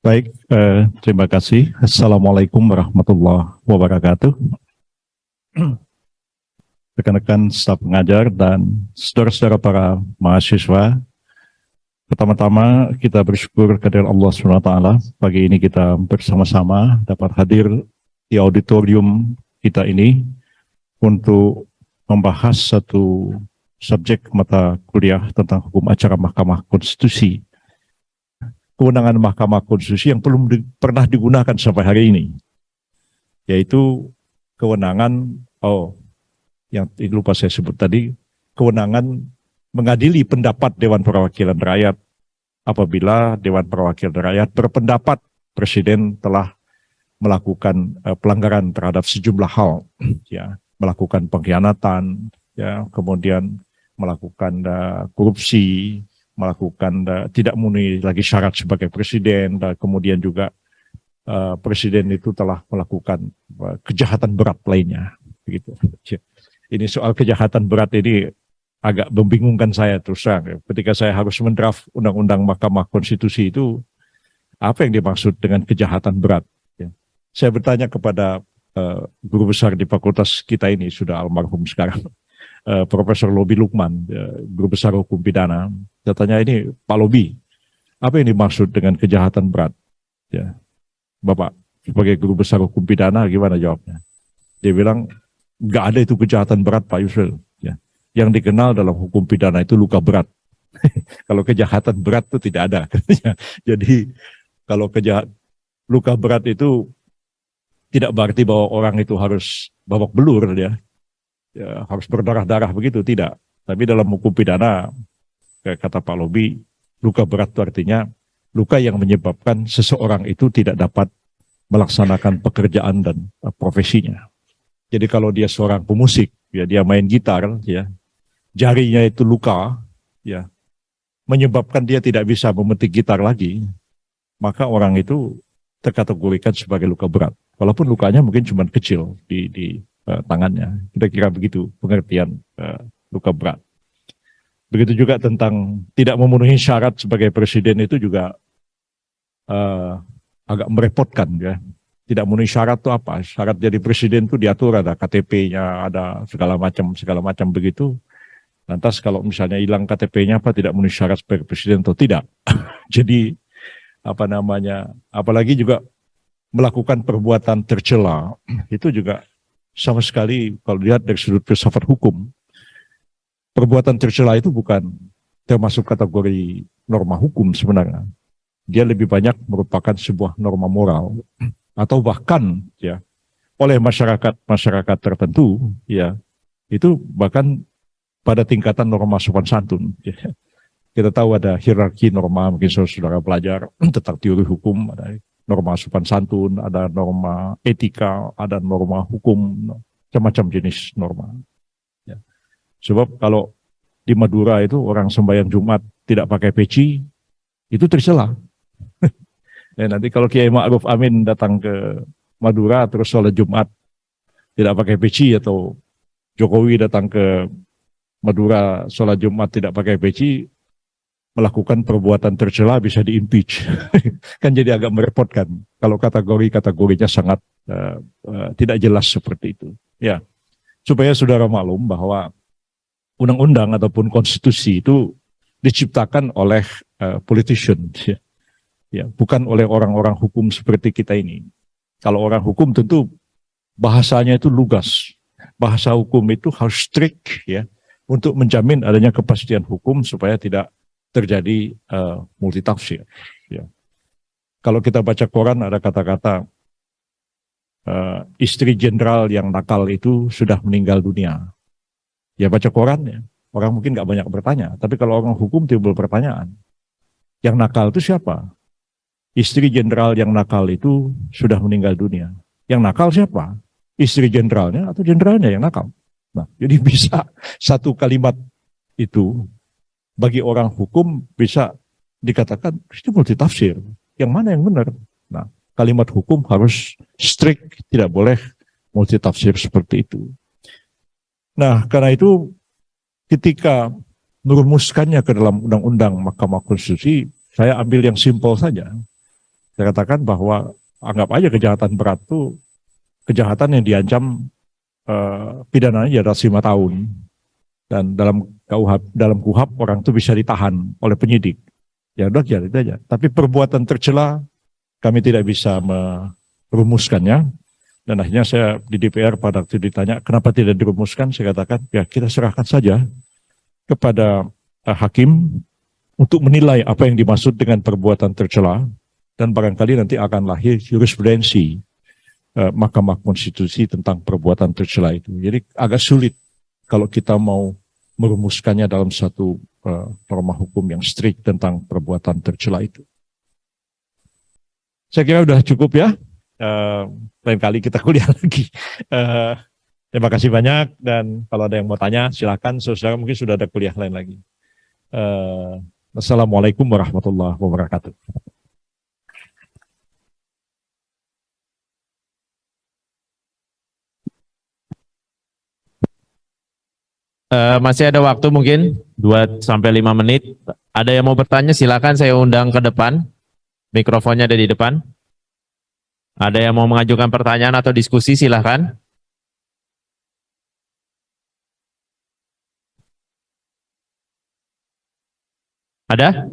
Baik, terima kasih. Assalamualaikum warahmatullahi wabarakatuh. Rekan-rekan staf pengajar dan saudara-saudara para mahasiswa, pertama-tama kita bersyukur kepada Allah SWT. Pagi ini kita bersama-sama dapat hadir di auditorium kita ini untuk membahas satu subjek mata kuliah tentang hukum acara Mahkamah Konstitusi. Kewenangan Mahkamah Konstitusi yang belum pernah digunakan sampai hari ini, yaitu kewenangan, yang lupa saya sebut tadi, kewenangan mengadili pendapat Dewan Perwakilan Rakyat apabila Dewan Perwakilan Rakyat berpendapat Presiden telah melakukan pelanggaran terhadap sejumlah hal, ya, melakukan pengkhianatan, ya, kemudian melakukan korupsi, melakukan tidak memenuhi lagi syarat sebagai presiden, dan kemudian juga presiden itu telah melakukan kejahatan berat lainnya, begitu. Ini soal kejahatan berat ini agak membingungkan saya terus terang. Ketika saya harus mendraft undang-undang Mahkamah Konstitusi itu, apa yang dimaksud dengan kejahatan berat? Ya. Saya bertanya kepada guru besar di fakultas kita ini, sudah almarhum sekarang, Profesor Lobi Lukman, guru besar hukum pidana. Katanya, ini Pak Lobi, apa yang dimaksud dengan kejahatan berat? Ya, Bapak sebagai guru besar hukum pidana gimana jawabnya? Dia bilang, nggak ada itu kejahatan berat Pak Yusril. Ya. Yang dikenal dalam hukum pidana itu luka berat. Kalau kejahatan berat itu tidak ada. Jadi kalau luka berat itu tidak berarti bahwa orang itu harus babak belur, ya, harus berdarah-darah begitu, tidak. Tapi dalam hukum pidana, kata Pak Lobi, luka berat itu artinya luka yang menyebabkan seseorang itu tidak dapat melaksanakan pekerjaan dan profesinya. Jadi kalau dia seorang pemusik, ya, dia main gitar, ya, jarinya itu luka, ya, menyebabkan dia tidak bisa memetik gitar lagi, maka orang itu terkategorikan sebagai luka berat. Walaupun lukanya mungkin cuma kecil di tangannya. Kira-kira begitu pengertian luka berat. Begitu juga tentang tidak memenuhi syarat sebagai presiden itu juga agak merepotkan, ya. Tidak memenuhi syarat itu apa? Syarat jadi presiden itu diatur, ada KTP-nya, ada segala macam begitu. Lantas kalau misalnya hilang KTP-nya apa, tidak memenuhi syarat sebagai presiden atau tidak. Jadi apalagi juga melakukan perbuatan tercela, itu juga sama sekali kalau lihat dari sudut filsafat hukum, perbuatan tercela itu bukan termasuk kategori norma hukum sebenarnya. Dia lebih banyak merupakan sebuah norma moral, atau bahkan, ya, oleh masyarakat tertentu, ya, itu bahkan pada tingkatan norma sopan santun. Ya. Kita tahu ada hierarki norma, mungkin saudara belajar tentang teori hukum, ada norma sopan santun, ada norma etika, ada norma hukum, macam-macam jenis norma. Ya. Sebab kalau di Madura itu orang sembahyang Jumat tidak pakai peci, itu tercela. Ya, nanti kalau Kiai Ma'ruf Amin datang ke Madura terus sholat Jumat tidak pakai peci, atau Jokowi datang ke Madura sholat Jumat tidak pakai peci, melakukan perbuatan tercela, bisa di-impeach. Kan jadi agak merepotkan kalau kategorinya sangat tidak jelas seperti itu. Ya, supaya saudara maklum bahwa undang-undang ataupun konstitusi itu diciptakan oleh politician, ya, bukan oleh orang-orang hukum seperti kita ini. Kalau orang hukum tentu bahasanya itu lugas. Bahasa hukum itu harus strict, ya, untuk menjamin adanya kepastian hukum supaya tidak terjadi multitafsir. Ya. Kalau kita baca koran ada kata-kata istri jenderal yang nakal itu sudah meninggal dunia. Ya, baca koran, ya, orang mungkin nggak banyak bertanya. Tapi kalau orang hukum timbul pertanyaan, yang nakal itu siapa? Istri jenderal yang nakal itu sudah meninggal dunia. Yang nakal siapa? Istri jenderalnya atau jenderalnya yang nakal? Nah, jadi bisa satu kalimat itu bagi orang hukum bisa dikatakan itu multitafsir. Yang mana yang benar? Nah, kalimat hukum harus strict, tidak boleh multitafsir seperti itu. Nah, karena itu ketika merumuskannya ke dalam undang-undang Mahkamah Konstitusi, saya ambil yang simpel saja. Saya katakan bahwa anggap aja kejahatan berat itu kejahatan yang diancam pidananya adalah 5 tahun. Dan dalam KUHP orang itu bisa ditahan oleh penyidik. Ya udah jadi aja. Tapi perbuatan tercela kami tidak bisa merumuskannya. Dan akhirnya saya di DPR pada waktu ditanya kenapa tidak dirumuskan, saya katakan ya kita serahkan saja kepada hakim untuk menilai apa yang dimaksud dengan perbuatan tercela, dan barangkali nanti akan lahir jurisprudensi Mahkamah Konstitusi tentang perbuatan tercela itu. Jadi agak sulit kalau kita mau merumuskannya dalam satu norma hukum yang strict tentang perbuatan tercela itu. Saya kira sudah cukup ya. Lain kali kita kuliah lagi. Terima kasih banyak, dan kalau ada yang mau tanya silakan. Saudara mungkin sudah ada kuliah lain lagi. Assalamualaikum warahmatullahi wabarakatuh. Masih ada waktu mungkin 2-5 menit. Ada yang mau bertanya silakan, saya undang ke depan. Mikrofonnya ada di depan. Ada yang mau mengajukan pertanyaan atau diskusi silakan. Ada?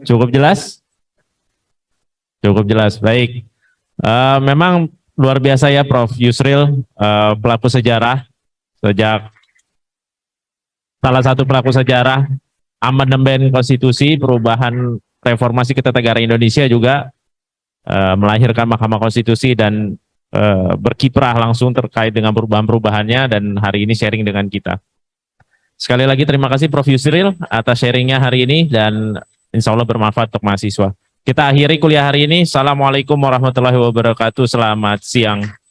Cukup jelas? Cukup jelas, baik. Memang luar biasa ya Prof. Yusril, pelaku sejarah. Sejak salah satu pelaku sejarah amandemen konstitusi, perubahan reformasi ketatanegaraan Indonesia juga melahirkan Mahkamah Konstitusi dan berkiprah langsung terkait dengan perubahan-perubahannya, dan hari ini sharing dengan kita. Sekali lagi terima kasih Prof. Yusril atas sharingnya hari ini, dan insya Allah bermanfaat untuk mahasiswa. Kita akhiri kuliah hari ini. Assalamualaikum warahmatullahi wabarakatuh. Selamat siang.